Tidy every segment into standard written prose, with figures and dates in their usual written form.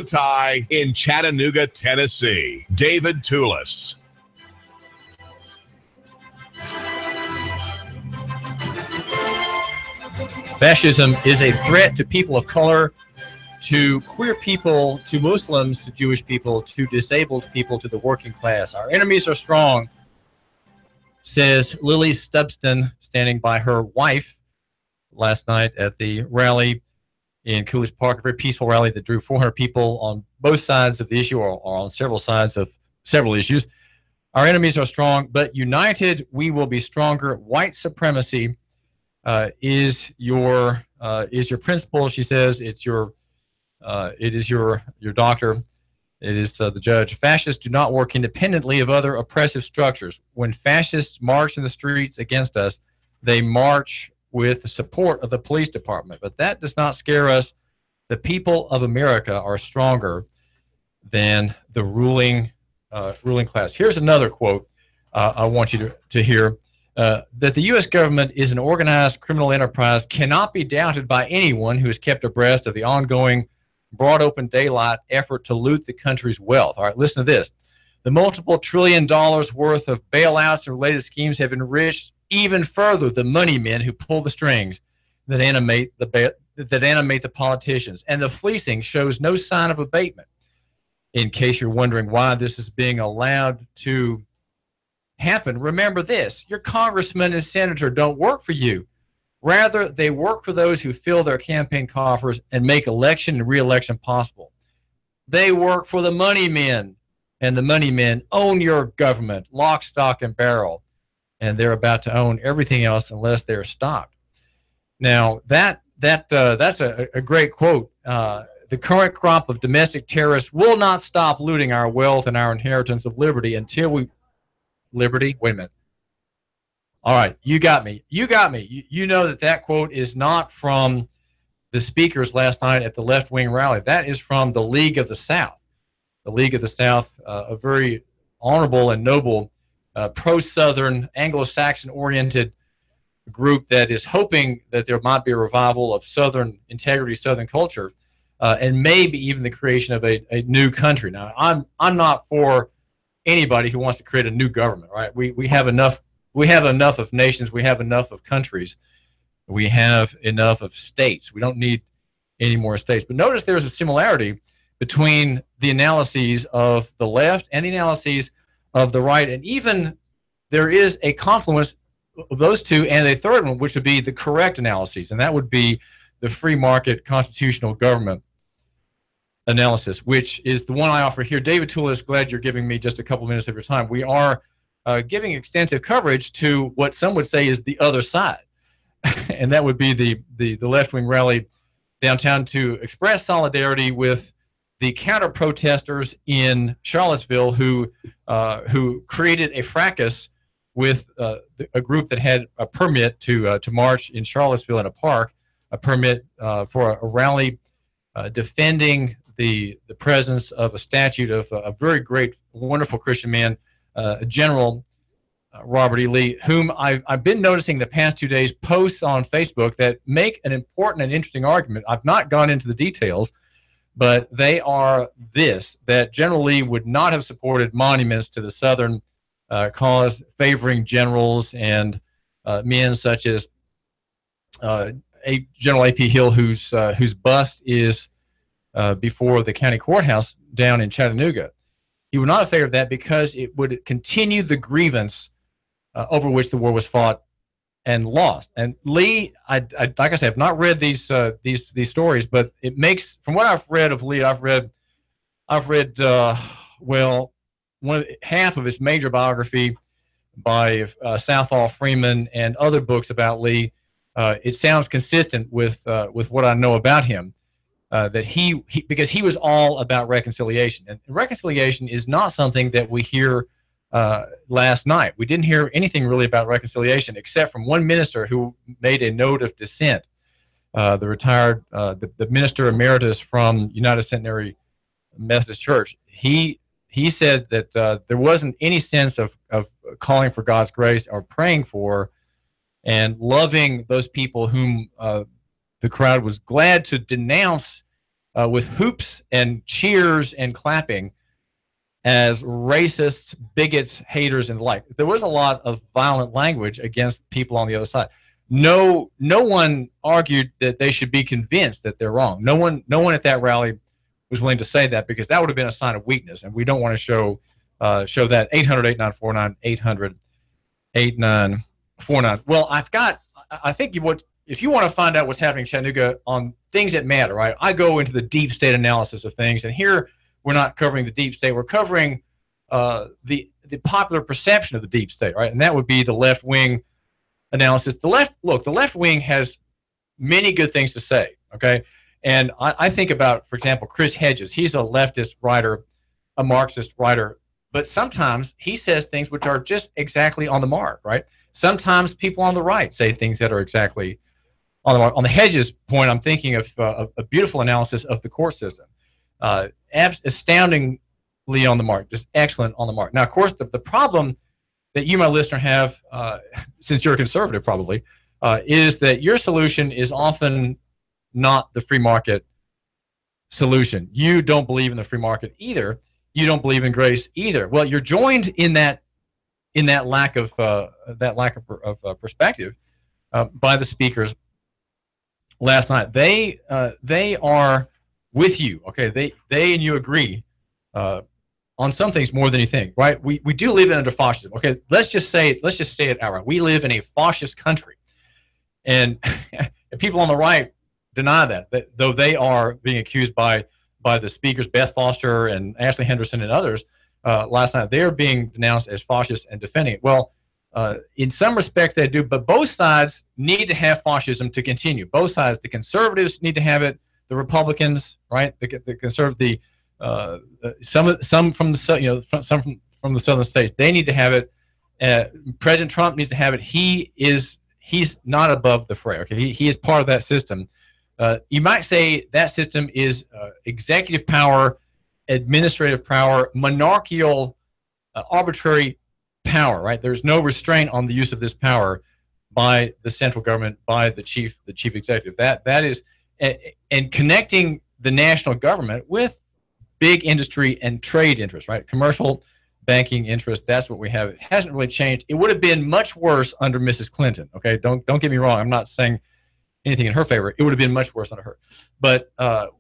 Tie in Chattanooga, Tennessee. David Tulis. Fascism is a threat to people of color, to queer people, to Muslims, to Jewish people, to disabled people, to the working class. Our enemies are strong, says Lily Stubbston, standing by her wife last night at the rally in Coolidge Park, a very peaceful rally that drew 400 people on both sides of the issue, or on several sides of several issues. Our enemies are strong, but united we will be stronger. White supremacy is your principle, she says. It is your doctor. It is the judge. Fascists do not work independently of other oppressive structures. When fascists march in the streets against us, they march with the support of the police department. But that does not scare us. The people of America are stronger than the ruling class. Here's another quote I want you to hear. That the U.S. government is an organized criminal enterprise cannot be doubted by anyone who is kept abreast of the ongoing broad open daylight effort to loot the country's wealth. All right, listen to this. The multiple $1 trillion worth of bailouts and related schemes have enriched even further the money men who pull the strings that animate the politicians. And the fleecing shows no sign of abatement. In case you're wondering why this is being allowed to happen, remember this. Your congressman and senator don't work for you. Rather, they work for those who fill their campaign coffers and make election and re-election possible. They work for the money men, and the money men own your government, lock, stock, and barrel, and they're about to own everything else unless they're stopped. Now, that's a great quote. The current crop of domestic terrorists will not stop looting our wealth and our inheritance of liberty until we... Liberty? Wait a minute. All right, you got me. You know that quote is not from the speakers last night at the left-wing rally. That is from the League of the South. The League of the South, a very honorable and noble pro-Southern, Anglo-Saxon-oriented group that is hoping that there might be a revival of Southern integrity, Southern culture, and maybe even the creation of a new country. Now, I'm not for anybody who wants to create a new government, right? We have enough. We have enough of nations. We have enough of countries. We have enough of states. We don't need any more states. But notice there's a similarity between the analyses of the left and the analyses of the right. And even there is a confluence of those two and a third one, which would be the correct analyses. And that would be the free market constitutional government analysis, which is the one I offer here. David Tulis, glad you're giving me just a couple minutes of your time. We are giving extensive coverage to what some would say is the other side, and that would be the left-wing rally downtown to express solidarity with the counter-protesters in Charlottesville who created a fracas with a group that had a permit to march in Charlottesville in a park, a permit for a rally defending the presence of a statue of a very great, wonderful Christian man, General Robert E. Lee, whom I've been noticing the past 2 days posts on Facebook that make an important and interesting argument. I've not gone into the details, but they are that General Lee would not have supported monuments to the Southern cause, favoring generals and men such as General A.P. Hill, whose bust is before the county courthouse down in Chattanooga. He would not have favored that because it would continue the grievance over which the war was fought and lost. And Lee, like I said, I've not read these stories, but it makes, from what I've read of Lee, I've read half of his major biography by Southall Freeman and other books about Lee. It sounds consistent with what I know about him. That because he was all about reconciliation, and reconciliation is not something that we hear last night. We didn't hear anything really about reconciliation except from one minister who made a note of dissent, the retired the minister emeritus from United Centenary Methodist Church. He said that there wasn't any sense of calling for God's grace or praying for and loving those people whom the crowd was glad to denounce with hoops and cheers and clapping as racists, bigots, haters, and the like. There was a lot of violent language against people on the other side. No one argued that they should be convinced that they're wrong. No one at that rally was willing to say that, because that would have been a sign of weakness, and we don't want to show that. 800-8949, 800-8949. Well, I think if you want to find out what's happening in Chattanooga on things that matter, right? I go into the deep state analysis of things, and here we're not covering the deep state. We're covering the popular perception of the deep state, right? And that would be the left wing analysis. The left wing has many good things to say, okay? And I think about, for example, Chris Hedges. He's a leftist writer, a Marxist writer, but sometimes he says things which are just exactly on the mark, right? Sometimes people on the right say things that are exactly on the mark. On the Hedges point, I'm thinking of a beautiful analysis of the court system. Astoundingly on the mark, just excellent on the mark. Now, of course, the problem that you, my listener, have, since you're a conservative probably, is that your solution is often not the free market solution. You don't believe in the free market either. You don't believe in grace either. Well, you're joined in that lack of perspective by the speakers last night. They are with you, okay? They and you agree on some things more than you think, right? We do live under fascism, okay? Let's just say it outright. We live in a fascist country, and people on the right deny that, though they are being accused by the speakers, Beth Foster and Ashley Henderson and others last night. They are being denounced as fascist and defending it. Well, in some respects they do, but both sides need to have fascism to continue. Both sides, the conservatives need to have it, the Republicans, right? The conservative, some from the from the southern states, they need to have it. President Trump needs to have it. He's not above the fray. Okay, he is part of that system. You might say that system is executive power, administrative power, monarchical, arbitrary power. Right? There's no restraint on the use of this power by the central government, by the chief executive. That is, and connecting the national government with big industry and trade interests, right? Commercial banking interests. That's what we have. It hasn't really changed. It would have been much worse under Mrs. Clinton. Okay, don't get me wrong. I'm not saying anything in her favor. It would have been much worse under her. But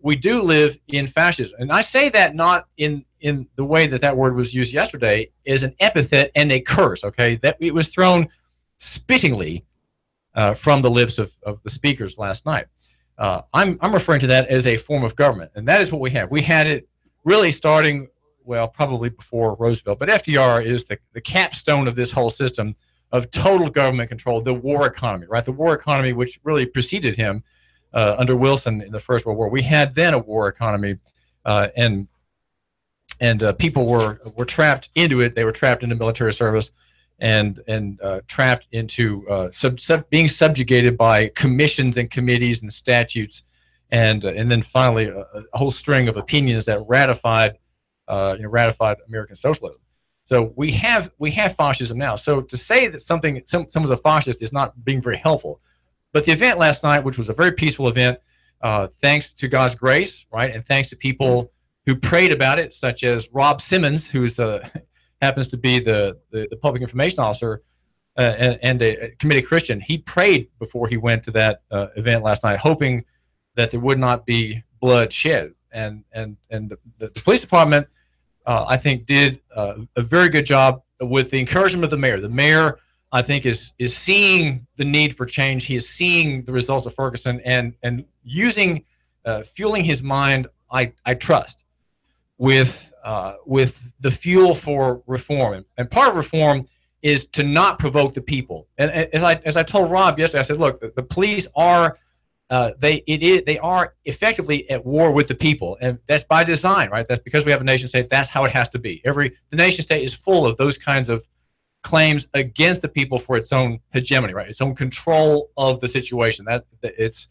we do live in fascism, and I say that not in the way that word was used yesterday, as an epithet and a curse. Okay, that it was thrown spittingly from the lips of the speakers last night. I'm referring to that as a form of government, and that is what we have. We had it really starting, well, probably before Roosevelt, but FDR is the capstone of this whole system of total government control, the war economy, right? The war economy, which really preceded him under Wilson in the First World War. We had then a war economy, and people were trapped into it. They were trapped into military service, and trapped into being subjugated by commissions and committees and statutes, and then finally a whole string of opinions that ratified American socialism. So we have fascism now. So to say that someone's a fascist is not being very helpful. But the event last night, which was a very peaceful event, thanks to God's grace, right, and thanks to people who prayed about it, such as Rob Simmons, who's happens to be the public information officer and a committed Christian. He prayed before he went to that event last night, hoping that there would not be blood shed. And the police department, I think, did a very good job with the encouragement of the mayor. The mayor, I think, is seeing the need for change. He is seeing the results of Ferguson and using, fueling his mind, I trust, with the fuel for reform. And part of reform is to not provoke the people. And as I told Rob yesterday, I said, look, the police are they are effectively at war with the people, and that's by design, right? That's because we have a nation state. That's how it has to be. The nation state is full of those kinds of claims against the people for its own hegemony, right? Its own control of the situation. That it's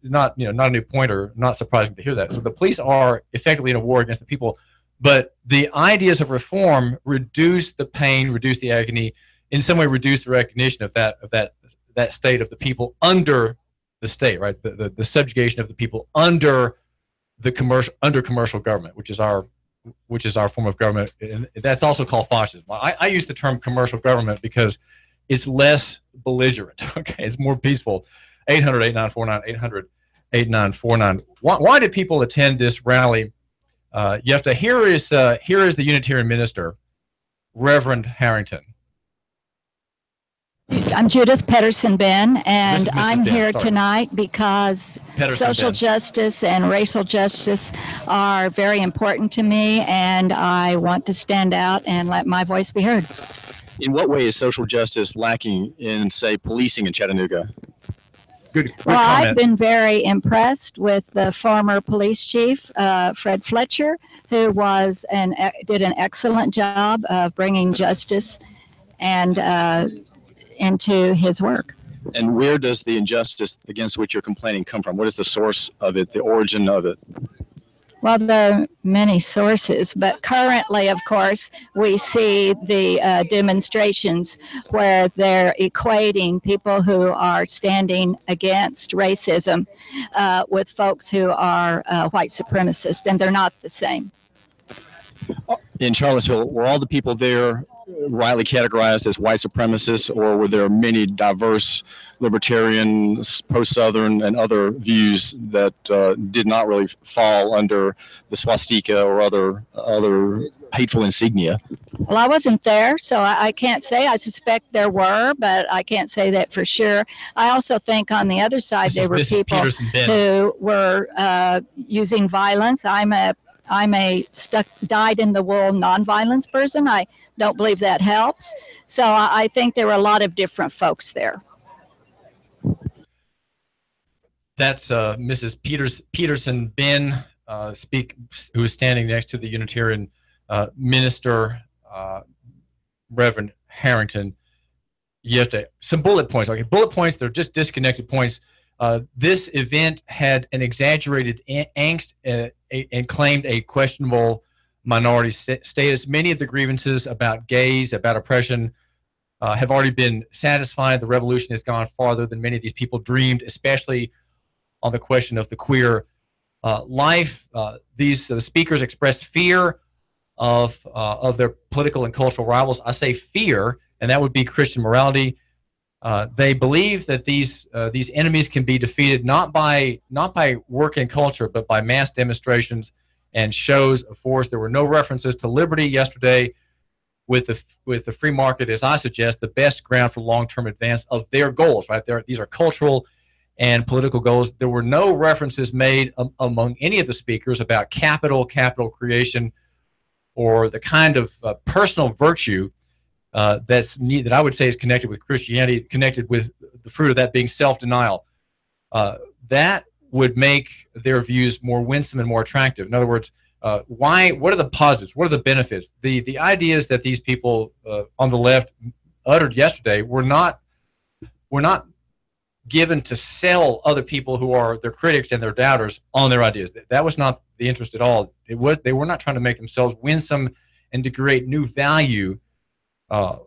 not not a new point or not surprising to hear that. So the police are effectively in a war against the people, but the ideas of reform reduce the pain, reduce the agony, in some way reduce the recognition of that state of the people under the state, right? The subjugation of the people under the commercial government, which is our form of government, and that's also called fascism. I use the term commercial government because it's less belligerent. Okay, it's more peaceful. 800-8949, 800-8949. Why did people attend this rally yesterday? Here is the Unitarian minister, Reverend Harrington. I'm Judith Pedersen-Ben, and I'm Ben, here sorry. tonight because social justice and racial justice are very important to me, and I want to stand out and let my voice be heard. In what way is social justice lacking in, say, policing in Chattanooga? Good Well, comment. I've been very impressed with the former police chief, Fred Fletcher, who did an excellent job of bringing justice and into his work. And where does the injustice against which you're complaining come from? What is the source of it, the origin of it? Well, there are many sources, but currently, of course, we see the demonstrations where they're equating people who are standing against racism with folks who are white supremacists, and they're not the same. In Charlottesville, were all the people there rightly categorized as white supremacists, or were there many diverse libertarian, post-Southern, and other views that did not really fall under the swastika or other hateful insignia? Well, I wasn't there, so I can't say. I suspect there were, but I can't say that for sure. I also think on the other side there were people who were using violence. I'm a dyed-in-the-wool nonviolence person. I don't believe that helps. So I think there were a lot of different folks there. That's Mrs. Pedersen-Ben who is standing next to the Unitarian minister, Reverend Harrington, yesterday. Some bullet points. Okay, bullet points. They're just disconnected points. This event had an exaggerated angst and claimed a questionable minority status. Many of the grievances about gays, about oppression, have already been satisfied. The revolution has gone farther than many of these people dreamed, especially on the question of the queer life. These speakers expressed fear of their political and cultural rivals. I say fear, and that would be Christian morality. They believe that these enemies can be defeated not by work and culture, but by mass demonstrations and shows of force. There were no references to liberty yesterday. With the free market, as I suggest, the best ground for long-term advance of their goals. Right there, these are cultural and political goals. There were no references made among any of the speakers about capital creation, or the kind of personal virtue that I would say is connected with Christianity, connected with the fruit of that being self-denial. That would make their views more winsome and more attractive. In other words, what are the positives? What are the benefits? The ideas that these people on the left uttered yesterday were not given to sell other people who are their critics and their doubters on their ideas. That was not the interest at all. They were not trying to make themselves winsome and to create new value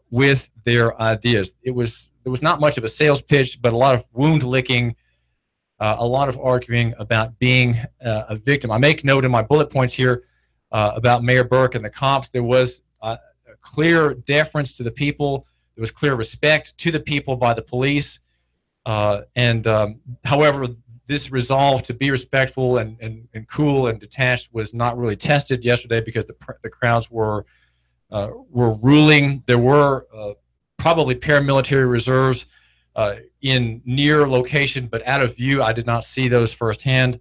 with their ideas. There was not much of a sales pitch, but a lot of wound licking, a lot of arguing about being a victim. I make note in my bullet points here about Mayor Burke and the cops. There was a clear deference to the people. There was clear respect to the people by the police. However, this resolve to be respectful and cool and detached was not really tested yesterday because the crowds were ruling. There were probably paramilitary reserves in near location, but out of view. I did not see those firsthand.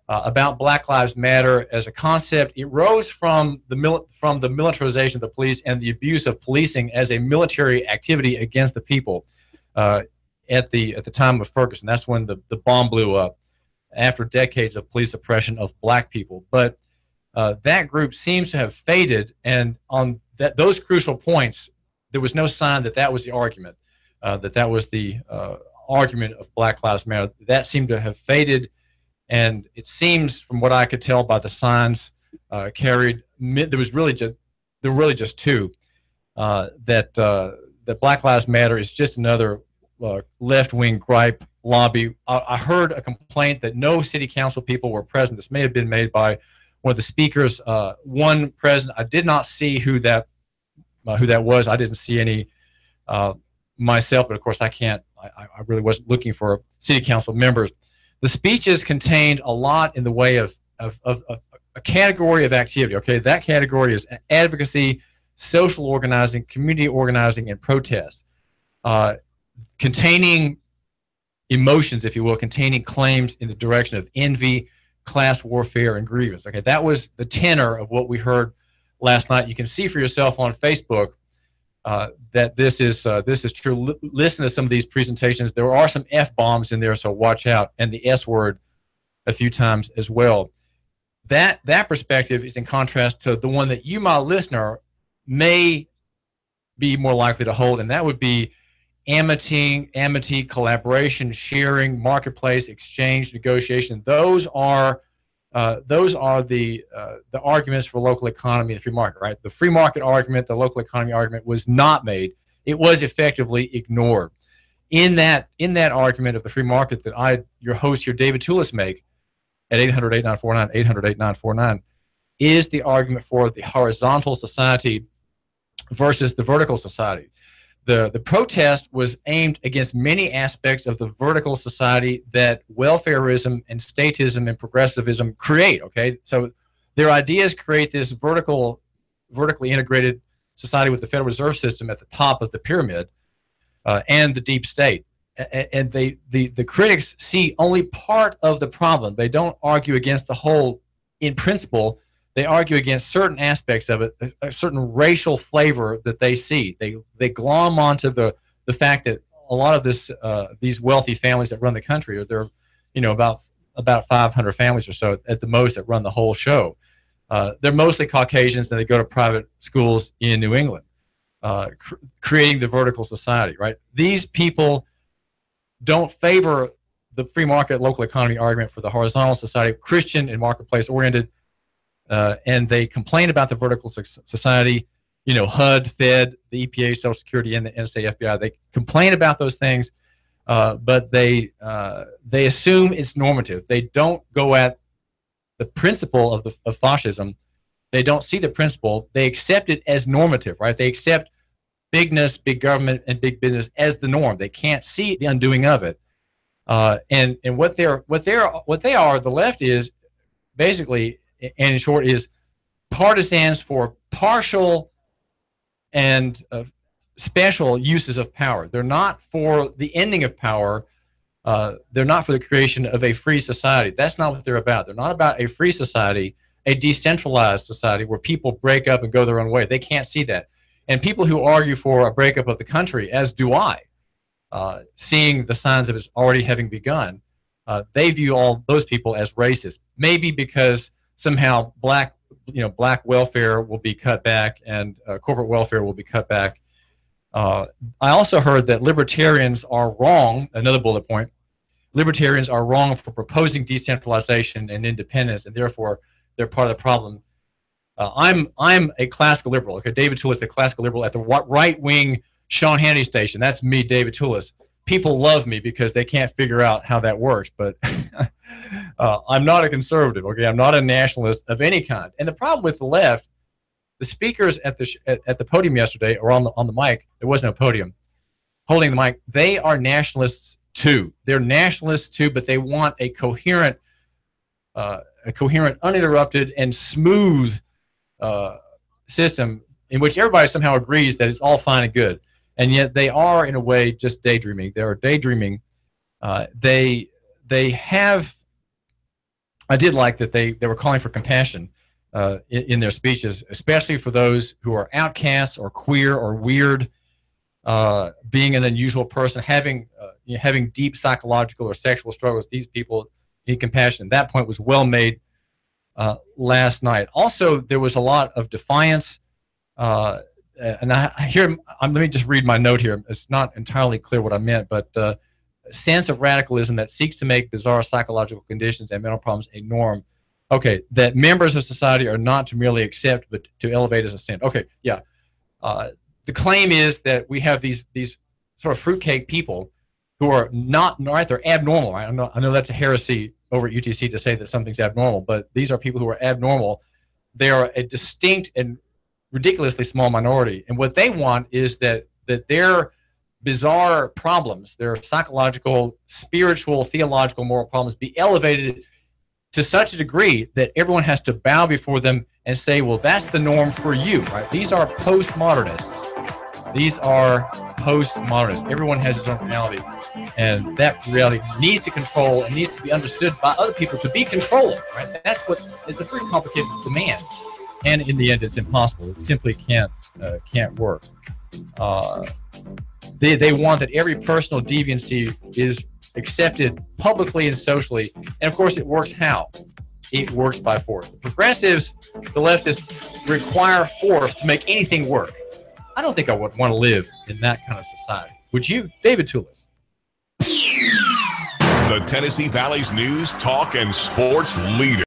About Black Lives Matter as a concept, it rose from the militarization of the police and the abuse of policing as a military activity against the people at the time of Ferguson. That's when the bomb blew up after decades of police oppression of black people. But that group seems to have faded, and on those crucial points, there was no sign that was the argument, that was the argument of Black Lives Matter. That seemed to have faded, and it seems, from what I could tell by the signs carried, there were really just two. That Black Lives Matter is just another left-wing gripe lobby. I heard a complaint that no city council people were present. This may have been made by one of the speakers. One present. I did not see who that was. I didn't see any myself, but of course I can't. I really wasn't looking for city council members. The speeches contained a lot in the way of a category of activity. Okay, that category is advocacy, social organizing, community organizing, and protest, containing emotions, if you will, containing claims in the direction of envy, class warfare, and grievance. Okay, that was the tenor of what we heard last night. You can see for yourself on Facebook that this is true. Listen to some of these presentations. There are some F-bombs in there, so watch out, and the S word a few times as well. That perspective is in contrast to the one that you, my listener, may be more likely to hold, and that would be amity, collaboration, sharing, marketplace, exchange, negotiation. Those are the arguments for local economy and the free market, right? The free market argument, the local economy argument was not made. It was effectively ignored. In that argument of the free market that your host here, David Tulis, make at 800-8949, 800-8949, is the argument for the horizontal society versus the vertical society. The protest was aimed against many aspects of the vertical society that welfarism and statism and progressivism create. Okay, so their ideas create this vertically integrated society with the Federal Reserve System at the top of the pyramid and the deep state. And the critics see only part of the problem. They don't argue against the whole in principle. They argue against certain aspects of it, a certain racial flavor that they see. They glom onto the fact that a lot of these wealthy families that run the country, or they're about 500 families or so at the most that run the whole show. They're mostly Caucasians, and they go to private schools in New England, creating the vertical society. Right? These people don't favor the free market local economy argument for the horizontal society, Christian and marketplace oriented. And they complain about the vertical society, HUD, Fed, the EPA, Social Security, and the NSA, FBI. They complain about those things, but they assume it's normative. They don't go at the principle of fascism. They don't see the principle. They accept it as normative, right? They accept bigness, big government, and big business as the norm. They can't see the undoing of it. And what they are, the left is basically, and in short, is partisans for partial and special uses of power. They're not for the ending of power. They're not for the creation of a free society. That's not what they're about. They're not about a free society, a decentralized society where people break up and go their own way. They can't see that. And people who argue for a breakup of the country, as do I, seeing the signs of it already having begun, they view all those people as racist. Maybe because somehow black welfare will be cut back and corporate welfare will be cut back. I also heard that libertarians are wrong. Another bullet point: libertarians are wrong for proposing decentralization and independence, and therefore they're part of the problem. I'm a classical liberal. Okay, David Tulis, the classical liberal at the right-wing Sean Hannity station. That's me, David Tulis. People love me because they can't figure out how that works, but I'm not a conservative. Okay, I'm not a nationalist of any kind. And the problem with the left, the speakers at the podium yesterday, or on the mic, there was no podium, holding the mic, they are nationalists too. They're nationalists too, but they want a coherent, uninterrupted, and smooth system in which everybody somehow agrees that it's all fine and good. And yet they are, in a way, just daydreaming. They are daydreaming. They have. I did like that they were calling for compassion in their speeches, especially for those who are outcasts or queer or weird, being an unusual person, having deep psychological or sexual struggles. These people need compassion. That point was well made last night. Also, there was a lot of defiance. And let me just read my note here. It's not entirely clear what I meant, but a sense of radicalism that seeks to make bizarre psychological conditions and mental problems a norm. Okay, that members of society are not to merely accept, but to elevate as a standard. Okay, yeah. The claim is that we have these sort of fruitcake people who are not right. They're abnormal. Right? I know that's a heresy over at UTC to say that something's abnormal, but these are people who are abnormal. They are a distinct and ridiculously small minority, and what they want is that their bizarre problems, their psychological, spiritual, theological, moral problems, be elevated to such a degree that everyone has to bow before them and say, well, that's the norm for you, right? These are postmodernists. These are postmodernists. Everyone has his own reality, and that reality needs to control and needs to be understood by other people to be controlling, right? That's what it's a pretty complicated demand, and in the end, it's impossible. It simply can't work. They want that every personal deviancy is accepted publicly and socially, and of course it works how? It works by force. The progressives, the leftists, require force to make anything work. I don't think I would want to live in that kind of society. Would you? David Tulis. The Tennessee Valley's news, talk, and sports leader.